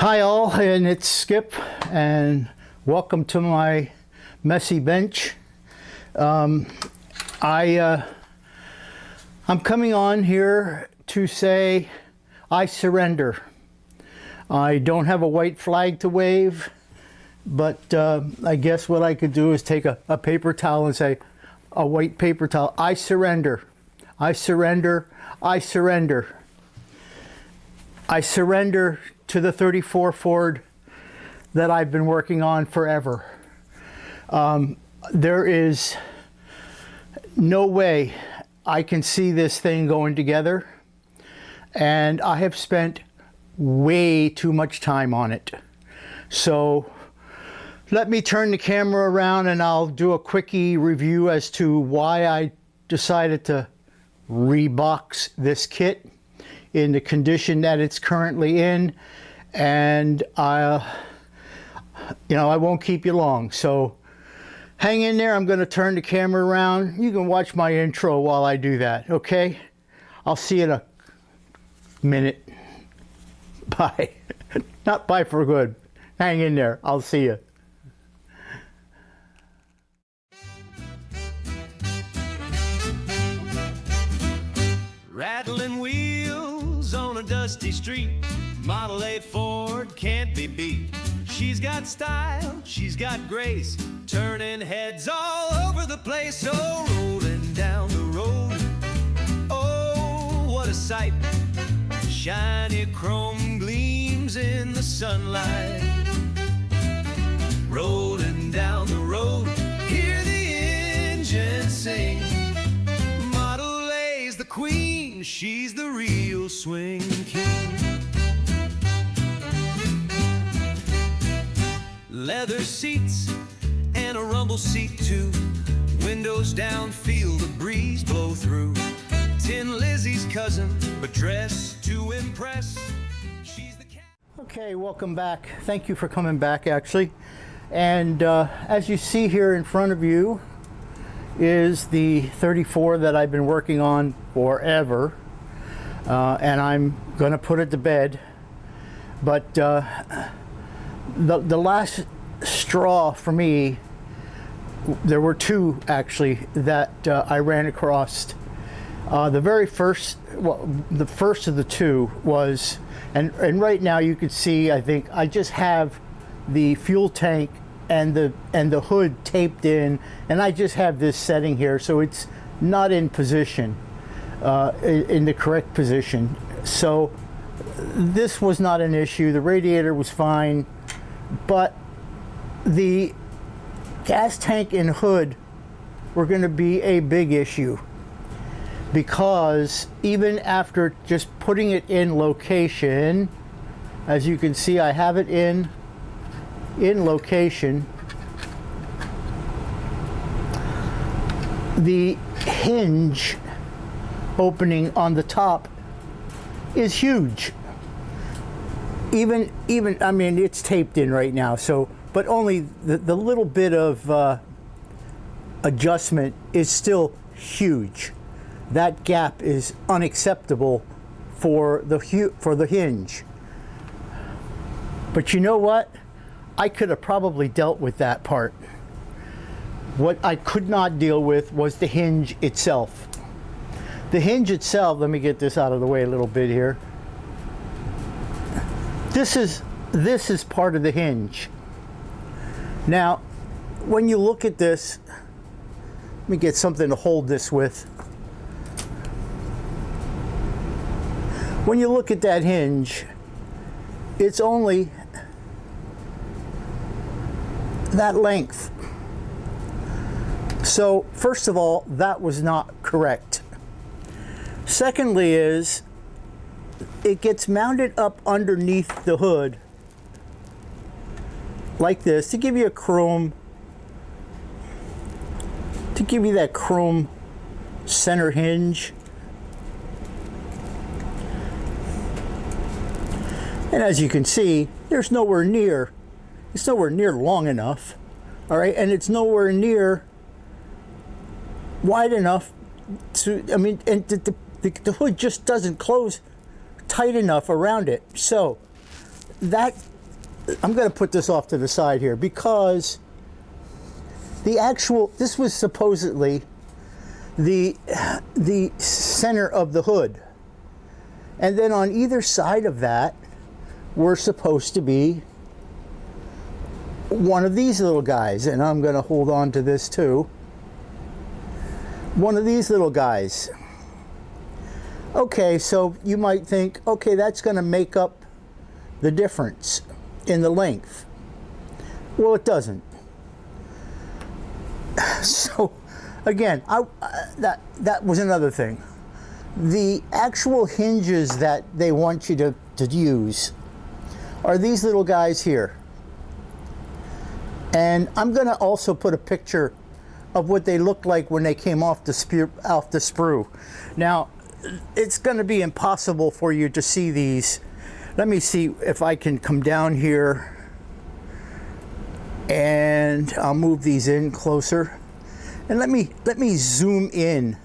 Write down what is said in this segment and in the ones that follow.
Hi all, and it's Skip, and welcome to my messy bench. I'm coming on here to say I surrender. I don't have a white flag to wave, but I guess what I could do is take a paper towel and say, a white paper towel, I surrender. I surrender. I surrender. I surrender to the 34 Ford that I've been working on forever. There is no way I can see this thing going together, and I have spent way too much time on it. So let me turn the camera around and I'll do a quickie review as to why I decided to rebox this kit in the condition that it's currently in, and I won't keep you long, so hang in there. I'm going to turn the camera around. You can watch my intro while I do that, okay? I'll see you in a minute. Bye. Not bye for good. Hang in there. I'll see you. Rattling wheels on a dusty street, Model A Ford can't be beat. She's got style, she's got grace, turning heads all over the place. Oh, rolling down the road, oh, what a sight. Shiny chrome gleams in the sunlight. Rolling down the road, hear the engine sing. Model A's the queen, she's the real swing king. Leather seats and a rumble seat too. Windows down, feel the breeze blow through. Tin Lizzie's cousin, but dressed to impress. She's the cat. Okay, welcome back. Thank you for coming back, actually. And as you see here in front of you is the 34 that I've been working on forever. And I'm gonna put it to bed. But the last straw for me, there were two actually that I ran across. The very first, well, the first of the two was, and right now you can see, I think I just have the fuel tank and the hood taped in, and I just have this setting here, so it's not in position, in the correct position. So this was not an issue. The radiator was fine, but the gas tank and hood were going to be a big issue, because even after just putting it in location, as you can see, I have it in location, the hinge opening on the top is huge. Even I mean, it's taped in right now, so, but only the little bit of adjustment is still huge. That gap is unacceptable for the hinge. But you know what? I could have probably dealt with that part. What I could not deal with was the hinge itself. The hinge itself, let me get this out of the way a little bit here. This is part of the hinge. Now, when you look at this, let me get something to hold this with. When you look at that hinge, it's only that length. So first of all, that was not correct. Secondly is, it gets mounted up underneath the hood like this to give you a chrome, to give you that chrome center hinge. And as you can see, it's nowhere near long enough, all right, and it's nowhere near wide enough to, I mean, and the hood just doesn't close tight enough around it. So that, I'm going to put this off to the side here, because this was supposedly the center of the hood. And then on either side of that were supposed to be one of these little guys. And I'm going to hold on to this too. One of these little guys. Okay, so you might think, okay, that's going to make up the difference in the length. Well, it doesn't. So, again, that was another thing. The actual hinges that they want you to use are these little guys here. And I'm going to also put a picture of what they looked like when they came off the sprue. Now, it's going to be impossible for you to see these. Let me see if I can come down here, and I'll move these in closer. And let me zoom in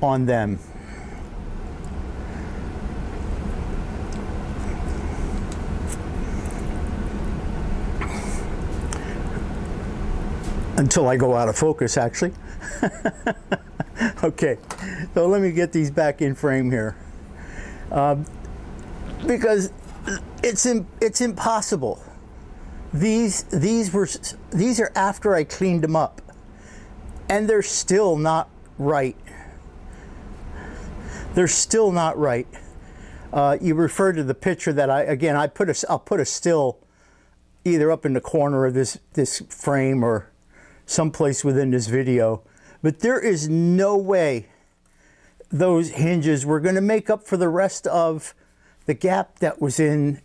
on them. Until I go out of focus, actually. Okay, so let me get these back in frame here, because it's impossible. These are after I cleaned them up, and they're still not right. They're still not right. You refer to the picture that I'll put a still either up in the corner of this frame or someplace within this video, but there is no way those hinges were going to make up for the rest of the gap that was in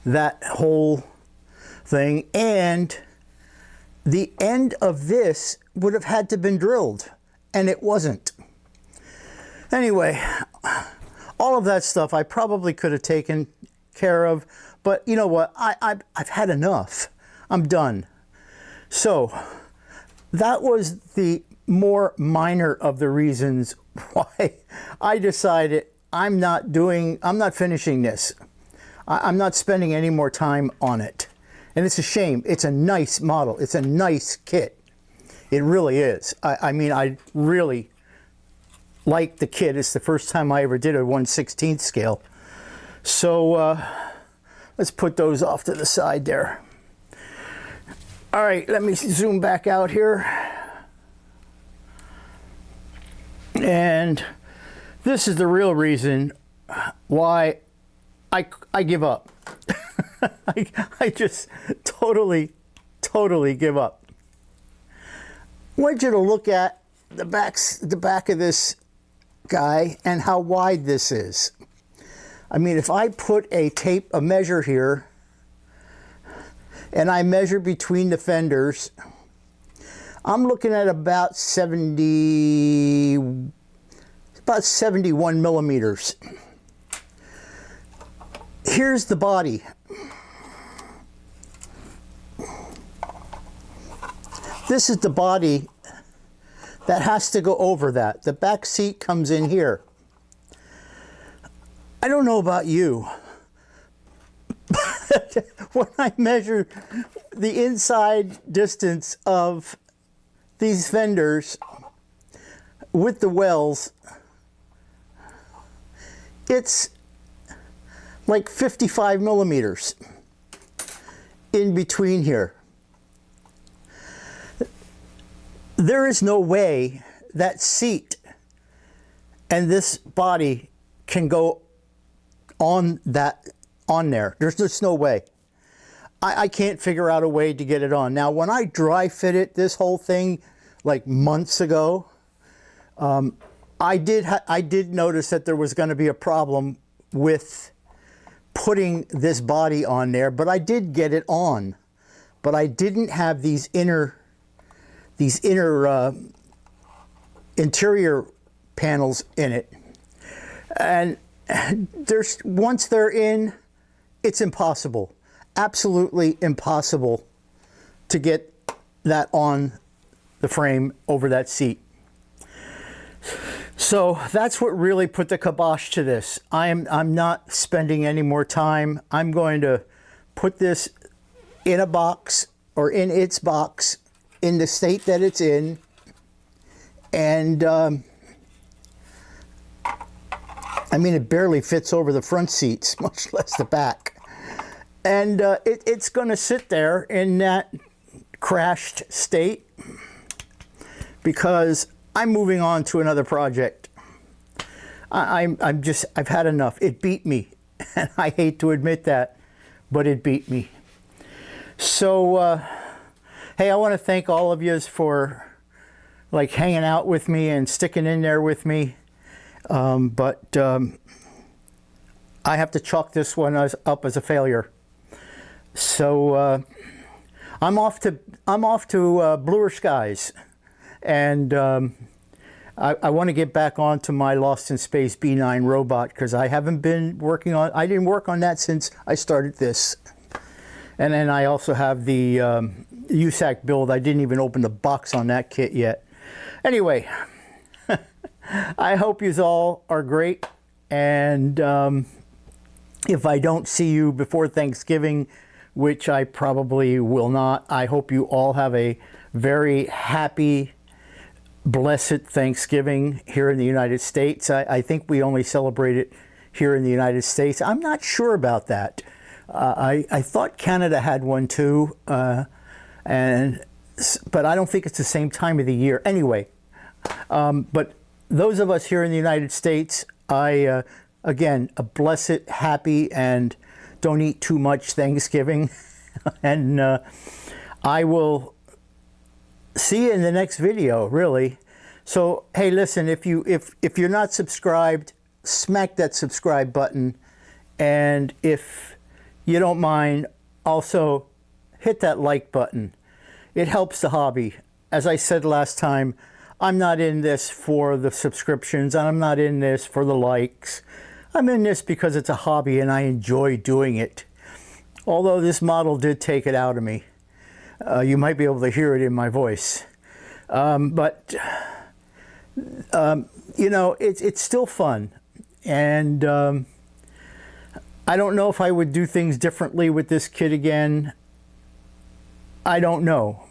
that whole thing, and the end of this would have had to been drilled, and it wasn't. Anyway, all of that stuff I probably could have taken care of, but you know what, I've had enough. I'm done. So that was the more minor of the reasons why I decided I'm not finishing this. I'm not spending any more time on it. And it's a shame. It's a nice model. It's a nice kit. It really is. I mean, I really like the kit. It's the first time I ever did a 1/16 scale. So let's put those off to the side there. All right, let me zoom back out here. And this is the real reason why I give up. I just totally give up. I want you to look at the back of this guy and how wide this is. I mean, if I put a measure here, and I measure between the fenders, I'm looking at about 71 millimeters. Here's the body. This is the body that has to go over that. The back seat comes in here. I don't know about you, but when I measure the inside distance of these fenders with the wells, it's like 55 millimeters in between here. There is no way that seat and this body can go on there. There's just no way. I can't figure out a way to get it on. Now, when I dry fitted this whole thing like months ago, I did notice that there was going to be a problem with putting this body on there, but I did get it on. But I didn't have these inner interior panels in it. And once they're in, it's impossible. Absolutely impossible to get that on the frame over that seat. So that's what really put the kibosh to this. I'm not spending any more time. I'm going to put this in a box, or in its box, in the state that it's in. And I mean, it barely fits over the front seats, much less the back. And it's going to sit there in that crashed state because I'm moving on to another project. I've had enough. It beat me, and I hate to admit that, but it beat me. So, hey, I want to thank all of yous for like hanging out with me and sticking in there with me. But I have to chalk this one up as a failure. So I'm off to bluer skies, and I want to get back onto my Lost in Space B9 robot because I haven't been working on. I didn't work on that since I started this, and then I also have the USAC build. I didn't even open the box on that kit yet. Anyway, I hope you all are great, and if I don't see you before Thanksgiving, which I probably will not, I hope you all have a very happy, blessed Thanksgiving here in the United States. I think we only celebrate it here in the United States. I'm not sure about that. I thought Canada had one too, but I don't think it's the same time of the year. Anyway, but those of us here in the United States, again, a blessed, happy, and don't eat too much Thanksgiving. And I will see you in the next video, really. So, hey, listen, if you're not subscribed, smack that subscribe button. And if you don't mind, also hit that like button. It helps the hobby. As I said last time, I'm not in this for the subscriptions, and I'm not in this for the likes. I'm in this because it's a hobby and I enjoy doing it. Although this model did take it out of me. You might be able to hear it in my voice. But you know, it's still fun. And I don't know if I would do things differently with this kit again. I don't know.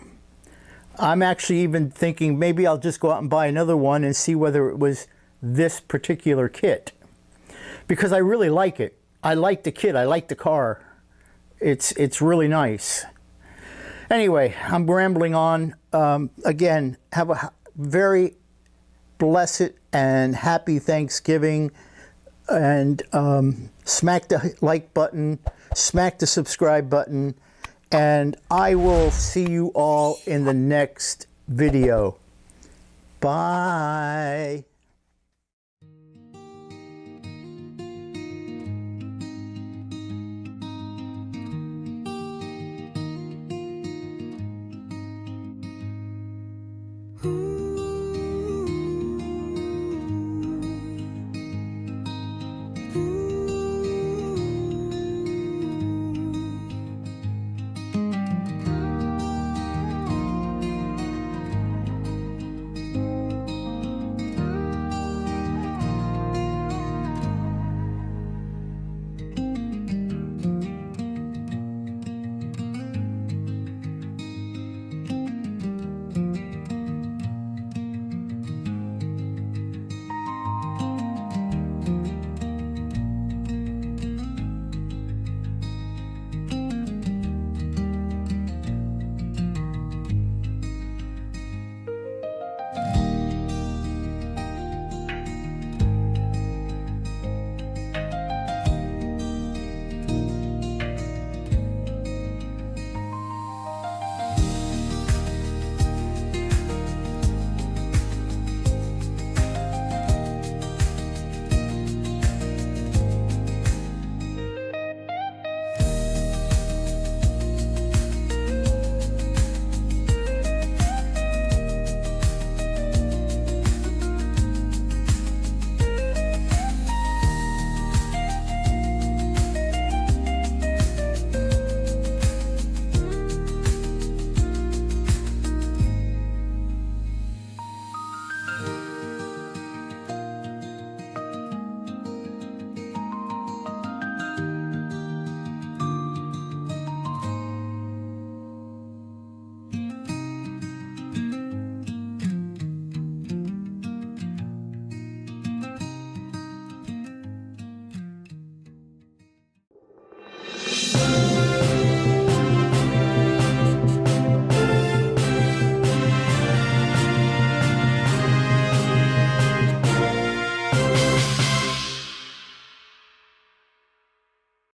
I'm actually even thinking maybe I'll just go out and buy another one and see whether it was this particular kit. Because I really like it. I like the kit. I like the car. It's really nice. Anyway, I'm rambling on. Again, have a very blessed and happy Thanksgiving. And smack the like button. Smack the subscribe button. And I will see you all in the next video. Bye.